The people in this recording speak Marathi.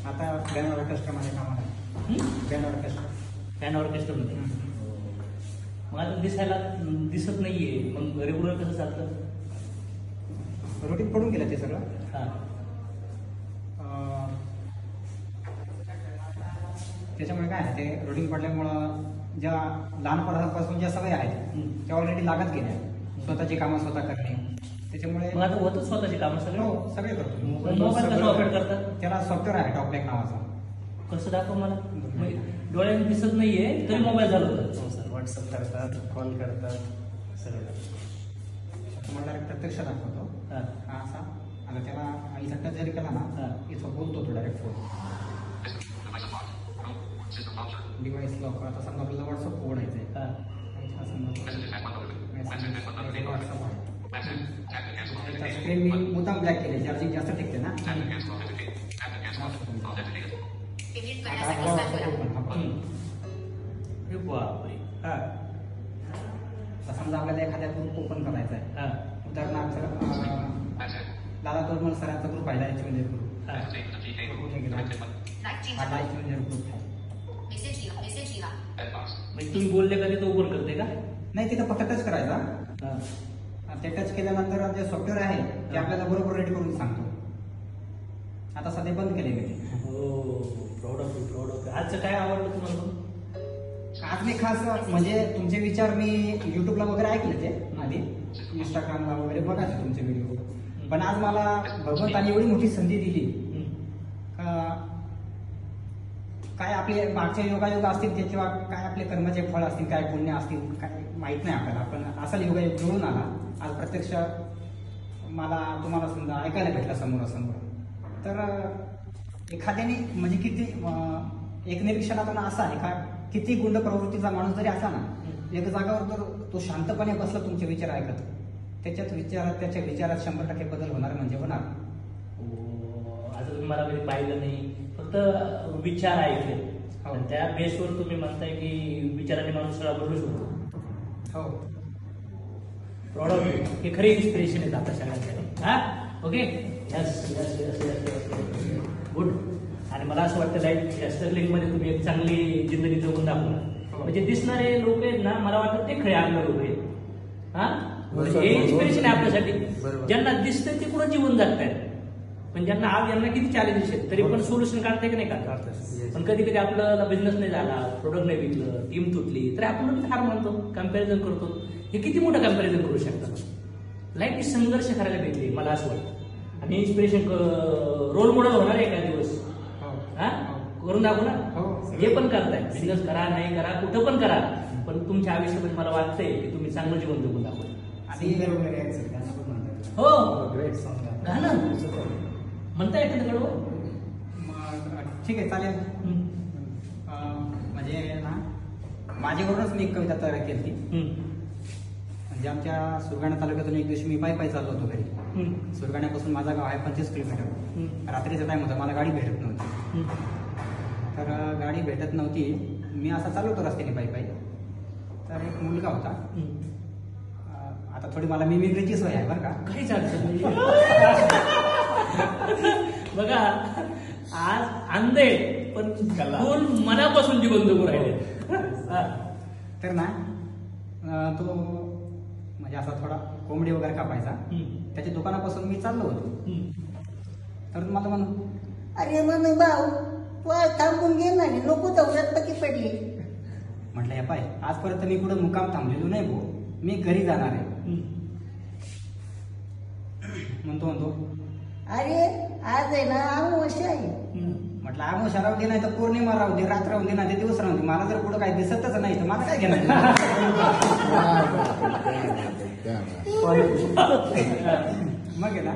आता बँड ऑर्केस्ट्रामध्ये कामाला बँड ऑर्केस्ट्रा बँड ऑर्केस्ट्रामध्ये. मग आता दिसायला दिसत नाहीये, मग रेग्युलर कसं चालतं? रुटीन पडून गेलं ते सगळं. हां. त्याच्यामुळे काय आहे ते रुटीन पडल्यामुळं ज्या लहानपणापासून ज्या सवय आहेत त्या ऑलरेडी लागत गेल्या. स्वतःची कामं स्वतः करणे, त्याच्यामुळे मग आता होतं स्वतःची कामं सगळं? हो सगळे करतो. मोबाईल कसं ऑपरेट करतात? त्याला सॉफ्टवेअर आहे टॉपलॅक नावाचा. कसं दाखव मला. डोळ्याने दिसत नाहीये तरी मोबाईल चालवतात. हो सर, व्हॉट्सअप करतात, कॉल करतात, सगळं. तुम्हाला डायरेक्ट प्रत्यक्ष दाखवतो. हां. हा असा आता त्याला इथं टच जरी केला ना इथं बोलतो तो डायरेक्ट फोन. Device lock. आता समजा आपल्याला व्हॉट्सअप उघडायचं आहे. हां. व्हॉट्सअप आहे. स्क्रीन मी मुद्दाम ब्लॅक केले, चार्जिंग जास्त टिकते ना. बापरे. हा समजा आपल्याला एखाद्या ग्रुप ओपन करायचा आहे. हां. उदाहरणार्थ दादा तोरमल सरांचा ग्रुप आहे, लाईफ चेंजर ग्रुप. हां. हा लाईफ चेंजर ग्रुप आहे. म्हणजे तुम्ही बोलले का ते ओपन करते का? नाही, तिथं फक्त टच करायचा. हां. ते टच केल्यानंतर जे सॉफ्टवेअर आहे ते आपल्याला बरोबर रेडी करून सांगतो. आता सध्या बंद केले गेले. हो, proud of you, proud of you. आजचं काय आवडलं तुम्हाला? आज मी खास म्हणजे तुमचे विचार मी युट्यूबला वगैरे ऐकले ते आधी, इंस्टाग्रामला वगैरे बघायचे तुमचे व्हिडिओ. पण आज मला भगवंताने एवढी मोठी संधी दिली का काय आपले मागचे योगायोग असतील ते किंवा काय आपले कर्माचे फळ असतील, काय पुण्य असतील, काय माहित नाही आपल्याला. पण असा योगायोग जुळून आला आज प्रत्यक्ष मला तुम्हाला समजा ऐकायला भेटला समोरासमोर. तर एखाद्याने म्हणजे किती एक निरीक्षणातून असं आहे का किती गुंड प्रवृत्तीचा माणूस जरी असा ना, एक जागावर जर तो शांतपणे बसला तुमचे विचार ऐकत, त्याच्या विचारात 100% बदल होणार म्हणजे होणार. आता तुम्ही मला कधी पाहिलं नाही, फक्त विचार ऐकले. आणि त्या बेसवर तुम्ही म्हणताय की विचाराने माणूस सगळा बदलू शकतो. हो, प्राऊड ऑफ यू. हे खरी इन्स्पिरेशन आहेत आपल्या सगळ्यांसाठी. हा, okay. Yes yes yes yes good. आणि मला असं वाटतं लाईफ या स्ट्रगलिंगमध्ये तुम्ही एक चांगली जिंदगी जगून दाखवणार. म्हणजे दिसणारे लोक आहेत ना, मला वाटतं ते खरे आपले लोक आहेत. हा, म्हणजे हे इन्स्पिरेशन आहे आपल्यासाठी. ज्यांना दिसतंय ते कुठं जीवन जगतायत, पण ज्यांना आज यांना किती चॅलेंजेस आहेत तरी पण सोल्युशन काढताय की नाही काढतात. पण कधी कधी आपल्याला बिझनेस नाही झाला, प्रोडक्ट नाही विकलं, टीम तुटली, तर आपण हार मानतो, कम्पॅरिझन करतो. हे किती मोठं कम्पॅरिझन करू शकतात. लाईफची संघर्ष करायला भेटली मला असं वाटतं. आणि इन्स्पिरेशन रोल मॉडेल होणार आहे एका दिवस. हा, करून दाखवू ना. जे पण करताय, बिझनेस करा नाही करा, कुठं पण करा, पण तुमच्या आयुष्यामध्ये मला वाटतंय की तुम्ही चांगलं जीवन जगून दाखवा. आणि हो, गाणं म्हणता येतं तिकडं. ठीक आहे, चालेल. म्हणजे ना माझ्याकडूनच मी एक कविता तयार केली ती. म्हणजे आमच्या सुरगाणा तालुक्यातून एक दिवशी मी पायी चाललो होतो घरी. सुरगाण्यापासून माझा गाव आहे 25 किलोमीटर. रात्रीचा टाइम होता, मला गाडी भेटत नव्हती. तर गाडी भेटत नव्हती, मी असा चाललो होतो रस्त्याने पायी. तर एक मुलगा होता. आता थोडी मला मिमिक्रीची सोय आहे बरं का. काहीच अडचण नाही. बघा, आज अंधे पण कोण मनापासून जीवन जगू राहिले. तर ना तो म्हणजे असा थोडा कोंबडी वगैरे कापायचा. त्याच्या दुकानापासून मी चाललो होतो. तर मला म्हणू, अरे म्हणून भाऊ तू आज थांबून घे ना, नको दौऱ्यात पकी पडली. म्हटलं या पाय आजपर्यंत मी कुठं मुक्काम थांबलेलो नाही भाऊ, मी घरी जाणार आहे. म्हणतो अरे आज आहे ना अमावस्या आहे. म्हटलं अमावस्या राहू दे, नाही तर पौर्णिमा राहू दे, रात्र राहू दे, नाही ते दिवस राहू दे, मला जर पुढं काही दिसतच नाही तर मला काय घेणार. मग आहे ना